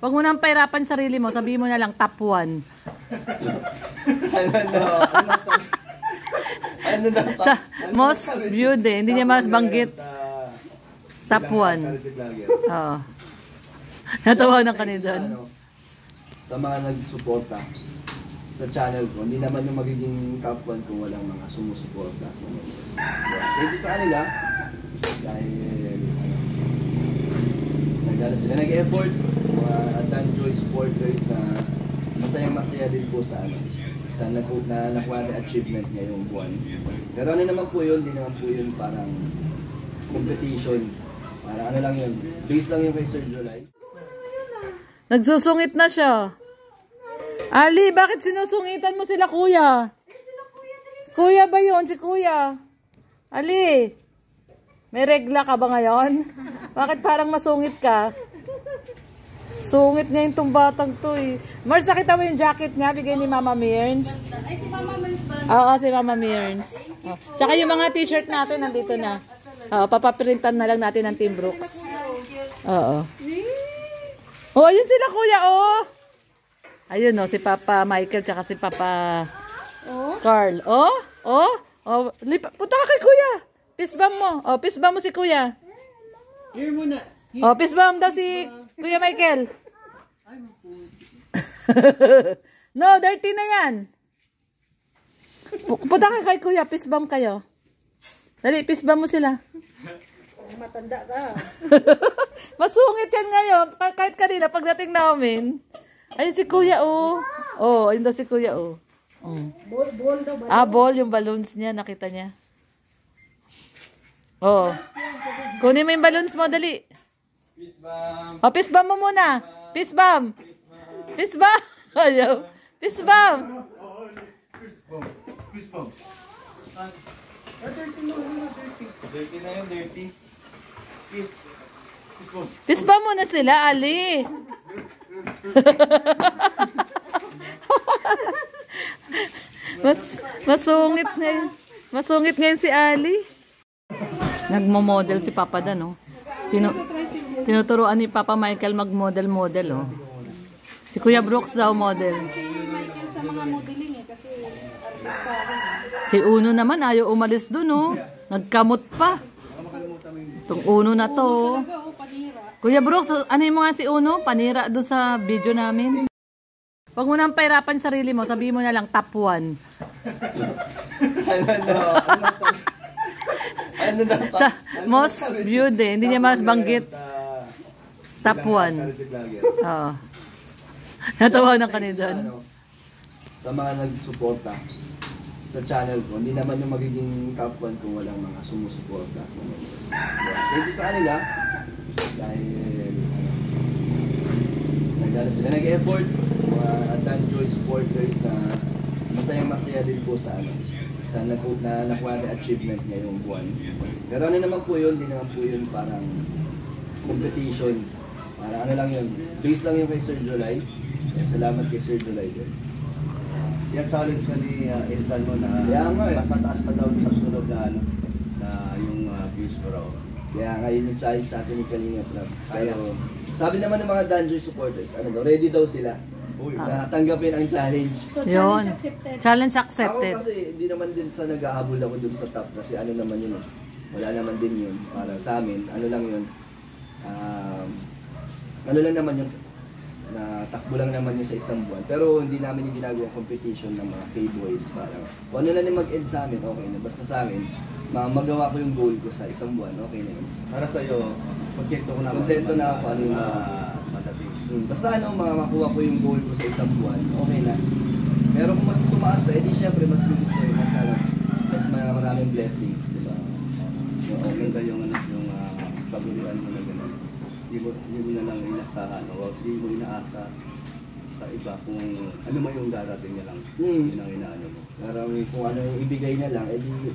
Huwag mo nang pahirapan sarili mo, sabihin mo na lang top 1. Most viewed eh, hindi niya mas banggit. Top 1. Oo. Natawa ng kanina. Sa mga nagsusuporta sa channel ko, hindi naman yung magiging top 1 kung walang mga sumusuporta. Thank you sa kanila. Dahil nagdala sila nag-effort, mga Danjoy supporters na masayang-masaya din po sa nakuha na achievement ngayong buwan. Pero ano naman po yun, hindi naman po yun parang competition. Parang ano lang yun, base lang yun kay Sir July. Nagsusungit na siya. Ali, bakit sinusungitan mo sila kuya? Kuya ba yun? Si kuya. Ali, may regla ka ba ngayon? Bakit parang masungit ka? Sungit niya yung batang to eh. Mars, nakita mo yung jacket niya? Bigay ni Mama Mearns. Ay, si Mama Mearns ba? Oo, si Mama Mearns. Oh. Tsaka yung mga t-shirt natin nandito na. Papaprintan na lang natin ng Team Brooks. Oo. Oh, ayun sila kuya, oh. Ayun, oh, si Papa Michael tsaka si Papa Carl. Oh, oh, oh. Punta ka kay kuya. Pisbam mo. Oh, pisbam mo si kuya. Here muna. Oh, pisbam daw si Kuya Michael. No, dirty na yan. Punta ka kay kuya, pisbam kayo. Dali, pisbam mo sila. Matanda ka. Masungit yan ngayon. Kahit kanina, pagdating namin. Ayun si kuya, oh. Oh, ayun daw si kuya, oh. Ball daw ba? Ball, yung balloons niya, nakita niya. Oh. Kunin mo yung balloons mo, dali. Oh, pisbam mo muna. Pisbam. Pisbam. Ayaw. Pisbam. Pisbam. Dirty na yun, dirty. Pisbam. Pisbam mo na sila, Ali. Masungit ngayon. Masungit ngayon si Ali. Nagmo-model si Papa Dan, oh. Tinuturuan ni Papa Michael mag-model-model, oh. Si Kuya Brooks daw model. Si Michael sa mga modeling eh, kasi artista rin. Si Uno naman ayaw umalis dun, oh. Nagkamot pa. Itong Uno na to, oh. Kuya Brooks, ano yung mga si Uno? Panira doon sa video namin. Huwag mo nang pahirapan sarili mo, sabihin mo na lang top 1. Most viewed eh, hindi niya mas banggit. Top 1. Oo. Natawa ng kanina. Sa mga nagsusuporta sa channel ko, hindi naman yung magiging top 1 kung walang mga sumusuporta. Thank you sa kanila. Dahil nagdala sila nag-effort, mga Danjoy supporters na masayang-masaya din po sa nakuha na achievement ngayong buwan. Pero ano naman po yun, hindi naman po yun parang competition. Parang ano lang yun, base lang yun kay Sir July. Salamat kay Sir July din. Yung challenge ka ni Elsan mo na mas mataas pa daw sa sunod na yung views ko raw. Kaya ngayon yung challenge sa atin ni Kalinga Club. Kaya sabi naman ng mga Danjoy supporters, ready daw sila na tanggapin ang challenge. So, challenge accepted. Challenge Ako accepted. kasi hindi naman din sa nag-ahabol ako dun sa top kasi ano naman yun eh. Wala naman din yun para sa amin. Ano lang yun. Ano lang naman yun. Takbo lang naman yun sa isang buwan. Pero hindi namin yung ginagawang competition ng mga K-boys. Parang kung ano na din mag-end sa amin, okay na. Basta sa amin, magawa ko yung goal ko sa isang buwan, okay na yun. Para sa'yo, kontento ko na ako ano yung madating. Basta makuha ko yung goal ko sa isang buwan, okay na. Pero kung mas tumaas pa, edi syempre mas gusto yun. Mas maraming blessings, di ba? So, okay ba yung paguluan mo na gano'n? Hindi mo na lang inasahan o hindi mo inaasa sa iba kung ano mo yung darating niya lang. Yun ang inaano mo. Parang kung ano yung ibigay niya lang, edi yun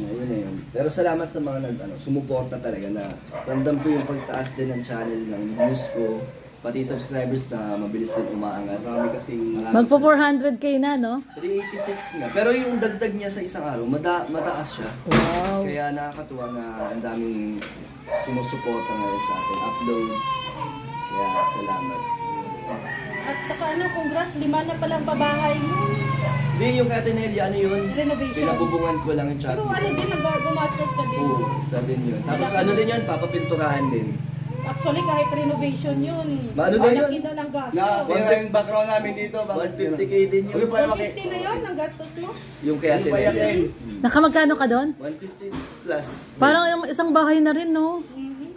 na yun. Pero salamat sa mga sumuporta talaga na ramdam ko yung pagtaas din ng channel ng views ko, pati subscribers na mabilis din umaangat. Marami kasing Magpo 400k na, no? 386 na. Pero yung dagdag niya sa isang araw, mataas siya. Wow. Kaya nakakatuwa na ang daming sumusuporta ngayon sa atin. Uploads. Kaya salamat. ano, congrats, 5 na palang pabahay mo. Hindi, yung Catenelia, ano yun? Renovation. Pinabubungan ko lang yung chat. Pero ano din, gumastos ka din. Oo, isa din yun. Tapos ano din yun, papapinturahan din. Actually, kahit renovation yun. Maano na yun? Malaki na lang gastos. Nasira yung background namin dito. 150k din yun. Uy, pa yung 150 na yun ang gastos mo. Yung kay Atenelia. Nakamagkano ka doon? 150 plus. Parang yung isang bahay na rin, no?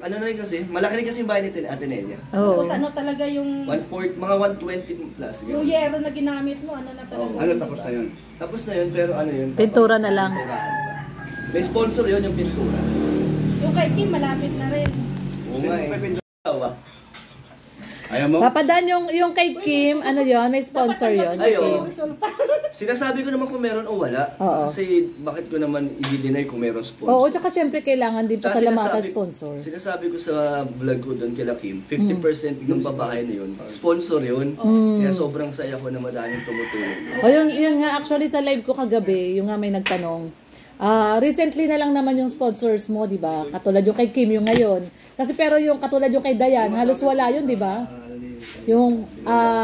Ano na yun kasi, malaki rin kasi yung bahay ni Atenelia. Oo. Tapos ano talaga yung 1/4, mga 120 plus. yung Ganun. yero na ginamit mo, ano na talaga. Ano, tapos na yun? Tapos na yun, pero ano yun? Pintura na lang. Pinturahan pa. May sponsor yun, yung pintura. Yung kay Kim, malapit na rin. Oo nga eh. Ayaw mo? Papadan yung kay Kim, ano yon, may sponsor yon. Ay, Kim. oo. Sinasabi ko naman kung meron o wala. Oo. Kasi bakit ko naman i-deny kung meron sponsor. Oo, tsaka syempre kailangan din Tsaka pasalamatan sinasabi- sponsor. Sinasabi ko sa vlog ko doon kila Kim, 50% ng babae na yun, sponsor yun. Kaya sobrang saya ko na madaming tumutulong. O yun nga, actually sa live ko kagabi, yung nga may nagtanong, recently na lang naman yung sponsors mo, di ba? Katulad yung kay Kim, yung ngayon. Kasi pero yung katulad yung kay Dayan, halos wala yun, di ba? Yung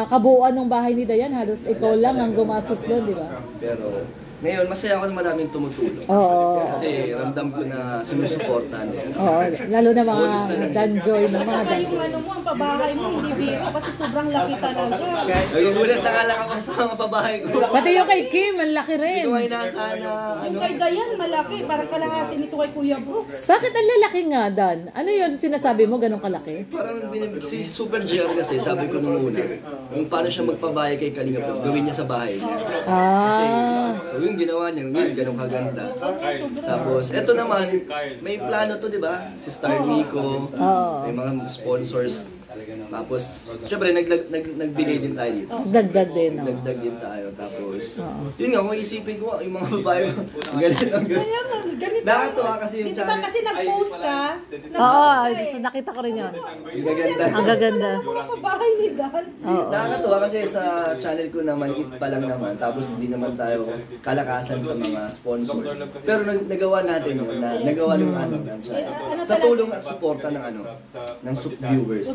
kabuuan ng bahay ni Dayan, halos ikaw lang ang gumastos doon, di ba? Pero ngayon, masaya ako na madaming tumutulong. Oo. Kasi ramdam ko na sinusuportahan nila. Oo, lalo na mga Bonus na lang. danjoy, ng mga Saka yung danjoy. ano mo, ang pabahay mo, hindi biro kasi sobrang laki talaga. Nagugulat na kala ako sa mga babae ko. Pati yung kay Kim, ang laki rin. Hindi ko ay inaasahan na Yung kay Dayan, malaki. Parang kalahati nito kay Kuya Brooks. Bakit ang lalaki nga, Dan? Ano yun sinasabi mo, ganun kalaki? parang si Super GR kasi sabi ko nung una, kung paano siya magpabahay kay Kalinga Prab, gawin niya sa bahay niya. Ah, So yung ginawa niya, yun, ganun kaganda. Tapos, eto naman, may plano to, di ba? Si Star Miko, Oo. may mga sponsors. Tapos, syempre, nagbigay din tayo dito. dagdag din. No? Nagdag din tayo. Tapos, yun nga, kung isipin ko, yung mga babae ko, ang galing, ang galing. Kaya nga, ganito. Nakakatuwa kasi yung Dito ba channel. kasi nag-post ka? Oo, nakita ko rin yun. Yung gaganda. Ang gaganda. Mga pabahay ni Dan. Oo. Nakakatuwa kasi sa channel ko naman, it pa lang naman, tapos hindi naman tayo kalakasan sa mga sponsors. Pero nagawa natin yun, nagawa ng ano, ng channel. Sa tulong at suporta ng ano, ng viewers.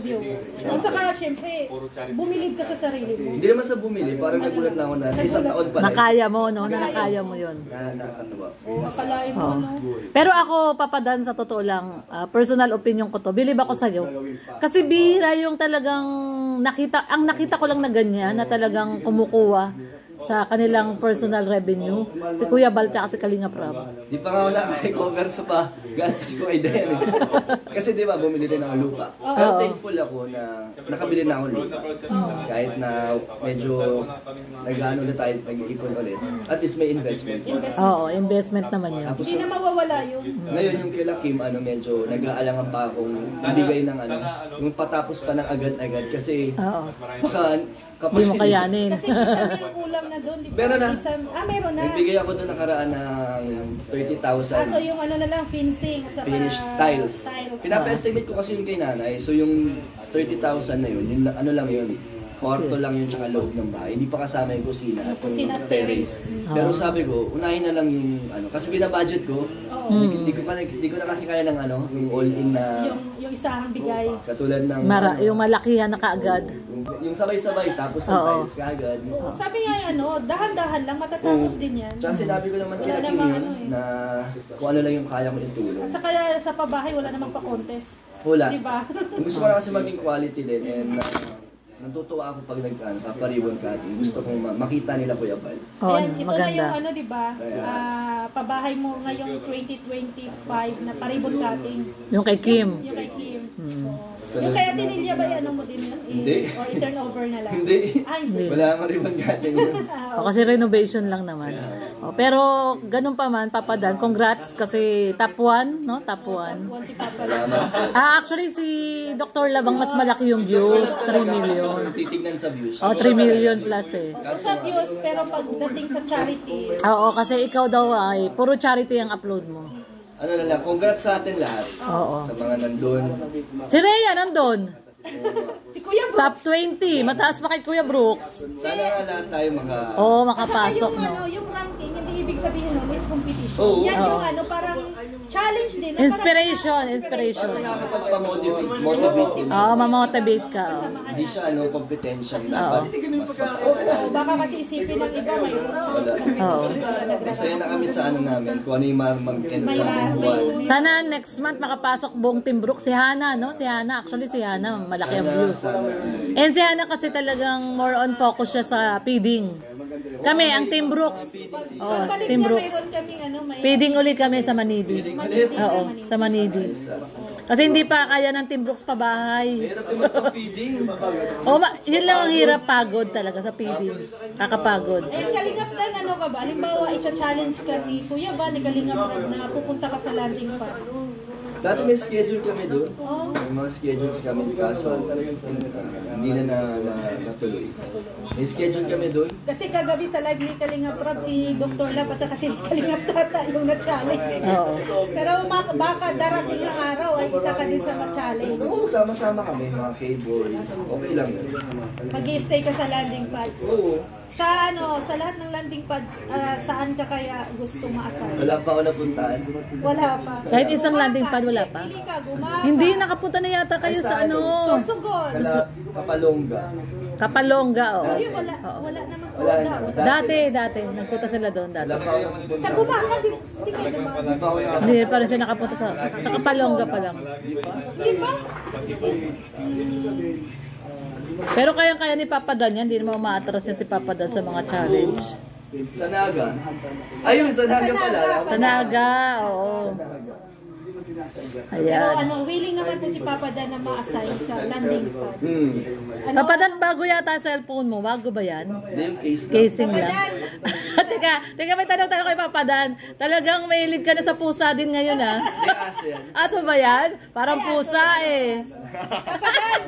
At saka, syempre, bumilib ka sa sarili mo. Hindi naman sa bumili, parang nagulat na ako na sa isang taon pa lang. Nakaya mo, no? Nakaya mo yun. Nakakatuwa. Nakalain mo, no? Pero ako, papadan sa totoo lang, personal opinion ko to, bilib ako sa'yo. Kasi bihira yung talagang ang nakita ko lang na ganyan, na talagang kumukuha sa kanilang personal revenue. Si Kuya Bal tsaka si Kalinga Prab. Di pa nga ako nakaka-cover sa pa gastos ko ay dahil. Kasi di ba, bumili din ako lupa. Pero thankful ako na nakabili na ako lupa. Kahit na medyo nag-ano na tayo, nag-iipon ulit. At least may investment. Oo, investment naman yun. Tapos Hindi na mawawala yun. ngayon yung kila Kim, medyo nag-aalangan pa akong ibigay ng yung patapos pa ng agad-agad. Kasi Oo. baka Hindi mo kayanin. Kasi isa may kulang na doon, di ba? Meron na. Meron na. nagbigay ako doon nakaraan ng 30,000. So yung ano na lang, fencing. At saka Finished tiles. Pinapa-estimate ko kasi yun kay nanay. So yung 30,000 na yun, yung ano lang yun, kwarto lang yun tsaka loob ng bahay. Hindi pa kasama yung kusina at Kusina yung at terrace. Pero sabi ko, unahin na lang yung ano. Kasi binabudget ko, hindi ko na kasi kaya ng ano, yung all-in na Yung isang bigay. katulad ng Yung malakihan na kaagad. yung sabay-sabay tapos yung Oo. tiles kaagad. Sabi nga dahan-dahan lang, matatapos din yan. Tsaka sinabi ko naman kila Wala Kim namang yun ano eh. na kung ano lang yung kaya ko itulong. At saka sa pabahay, wala namang pa-contest. Wala. Diba? Gusto ko na kasi maging quality din and natutuwa ako pag papariwan ka. Gusto kong makita nila Kuya Bal. Oo, Ayan, ito na yung maganda. di ba? Pabahay mo ngayong 2025 na paribon cutting. Yung kay Kim. Yung kay Kim. So, Yung kaya Atenilya ba ano mo din yun? Hindi. Or i-turnover na lang? Hindi. Ay, hindi. Wala akong ribbon cutting yun. O, kasi renovation lang naman. O, pero ganun pa man, papadan. Congrats kasi top 1, no? Top 1. Once si Papa. Salamat. Actually si Dr. Labang mas malaki yung views, 3 million. Titignan sa views. O, 3 million plus eh. Sa views, pero pagdating sa charity, Oo, kasi ikaw daw ay puro charity ang upload mo. Ano na lang, congrats sa atin lahat. Oo. Sa mga nandun. Si Rhea nandun. si Kuya Bro. Top 20. Mataas pa kay Kuya Brooks. Sana nga lahat tayo Oo, Saka makapasok, yung, no? yung ranking, hindi ibig sabihin nun is competition. Oo. Yan yung parang challenge din. Inspiration. Kasi nakakapagpa-motivate din. Oo, mamotivate ka. Oo. Hindi siya kompetensya. Dapat mas Oo, baka kasi isipin ng iba mayroon. Oo. Masaya na kami sa ano namin, kung ano yung mag-end sa aming buwan. Sana next month makapasok buong Team Brooks. Si Hana, no? Si Hana. Actually, si Hana, malaki ang views. And si Hana kasi talagang more on focus siya sa feeding. Kami, ang Team Brooks. Oo, Palit Team nga Brooks. mayroon kaming may Feeding ulit kami sa Manidi. Oo, sa Manidi. Kasi hindi pa kaya ng Team Brooks pabahay. Hirap yung magpa-feeding. Oh, yun lang ang hirap, pagod talaga sa feeding. Kakapagod. Ayun, Kalingap Dan, ano ka ba? Halimbawa, i-challenge ka ni Kuya ba, ni Kalingap Dan na pupunta ka sa landing pad? Dati may schedule kami doon. May mga schedules kami kaso hindi na natuloy. May schedule kami doon. Kasi kagabi sa live ni Kalingap Rab, si Dr. Lab at saka si Kalingap Tata yung na-challenge. Oo. Pero baka darating ng araw ay isa ka din sa ma-challenge. Oo, sama-sama kami, mga K-boys. Okay lang yun. Mag-i-stay ka sa landing pad. Oo. Sa sa lahat ng landing pads, saan ka kaya gusto ma-assign? Wala pa ako napuntaan. Wala pa. Kahit isang landing pad, wala pa? Pili ka, gumapa. Hindi, nakapunta na yata kayo sa ano. Sorsogon. Sa Kapalongga. Kapalongga, oo. Ay, wala naman po. Wala na. Dati. Nagpunta sila doon dati. Wala pa ako napunta. Sa gumaka, di kayo gumaka. Wala pa ako napunta. Hindi pa rin siya nakapunta sa Kapalongga pa lang. Di ba? Pero kayang-kaya ni Papa Dan yan, hindi naman umaatras yan si Papa Dan sa mga challenge. Sa Naga. Ayun, sa Naga pala. Sa Naga, oo. Pero Ayan. willing naman po si Papa Dan na ma-assign sa landing pad. Papa Dan, bago yata ang cellphone mo, bago ba yan? Hindi yung case lang. Casing lang. teka, may tanong tayo kay Papa Dan. Talagang mahilig ka na sa pusa din ngayon, ha? May aso yan. Aso ba yan? Parang pusa, eh. Papa Dan,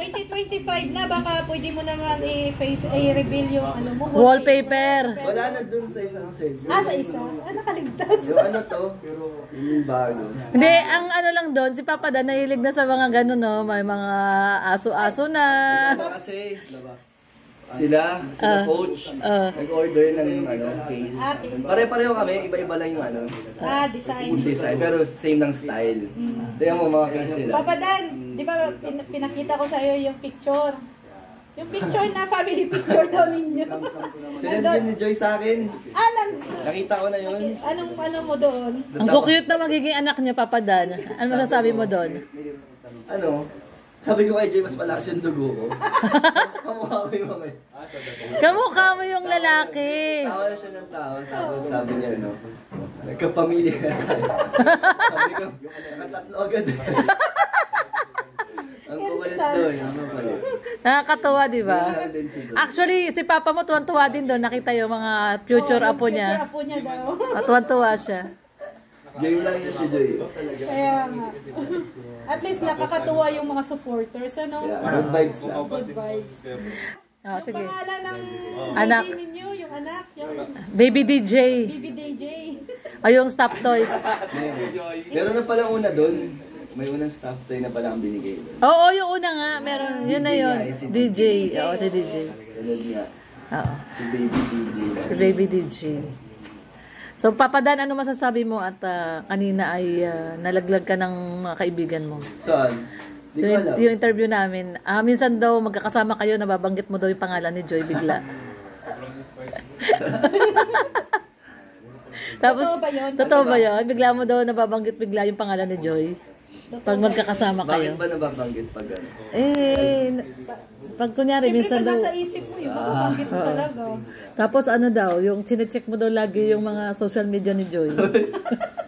2025 na, baka pwede mo naman i-reveal yung ano mo. Wallpaper. Wala na dun sa isang cellphone. Sa isa? Nakaligtas. Yung ano to, yung bago. Hindi, ang ano lang doon, si Papa Dan nahilig na sa mga ganun, no? May mga aso-aso na. Kasi sila coach, nag-order ng case. Case. Pare-pareho kami, iba-iba lang yung Design. design, pero same ng style. Tingnan mo mga case nila. Papa Dan, di ba pinakita ko sa iyo yung picture? Yung picture na family picture daw ninyo. Sinend yun ni Joy sa akin. Nakita ko na yun. Ano mo doon? Ang cute na magiging anak niyo, Papa Dan. Ano masasabi mo doon? Ano? Sabi ko kay Joy, mas malakas yung dugo ko. Kamukha ko yung mga Kamukha mo yung lalaki. tawa na siya ng tawa. Tapos sabi niya, nagkapamilya na tayo. Sabi ko, nakatatlo agad. Ang kukulit doon, ang kukulit. Nakakatuwa, di ba? Meron din si Joy. Actually, si Papa mo tuwan-tuwa din doon. Nakita yung mga future apo Future niya. apo niya daw. At tuwan-tuwa siya. Joy lang yun si Joy. Kaya nga. At least nakakatuwa yung mga supporters, ano? Yeah, good vibes lang. Good vibes. Oh, sige. Pangalan ng Anak. baby ninyo, yung anak, yung Baby DJ. baby DJ. Ay, yung stop toys. Meron na pala una doon. May unang staff toy na pala ang binigay doon. Oo, yung una nga. Meron. Yun na yun. DJ. Oo, si DJ. Sunod nga, Oo. si Baby DJ. Si Baby DJ. So, Papa Dan, ano masasabi mo at kanina ay nalaglag ka ng mga kaibigan mo? Saan? Di ko alam. Yung interview namin, minsan daw magkakasama kayo, nababanggit mo daw yung pangalan ni Joy bigla. Tapos, totoo ba yun? Bigla mo daw nababanggit bigla yung pangalan ni Joy? Pag magkakasama kayo. Bakit ba nababanggit pag ano? Pag kunyari, minsan daw. Siyempre, nasa isip mo yun, mapapangit mo talaga. Tapos ano daw, yung chinecheck mo daw lagi yung mga social media ni Joy.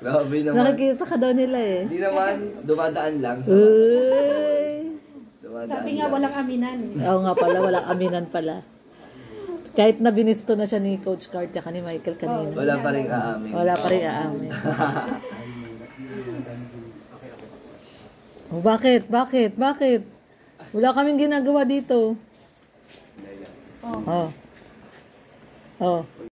Grabe naman. Nakikita ka daw nila eh. Hindi naman, dumadaan lang. Uy. Dumadaan Sabi nga, lang. walang aminan. Oo nga pala, walang aminan pala. Kahit na binisto na siya ni Coach Cart at ni Michael kanina. Wala pa rin aamin. Wala pa rin aamin. Oh, bakit? Wala kaming ginagawa dito. Oh.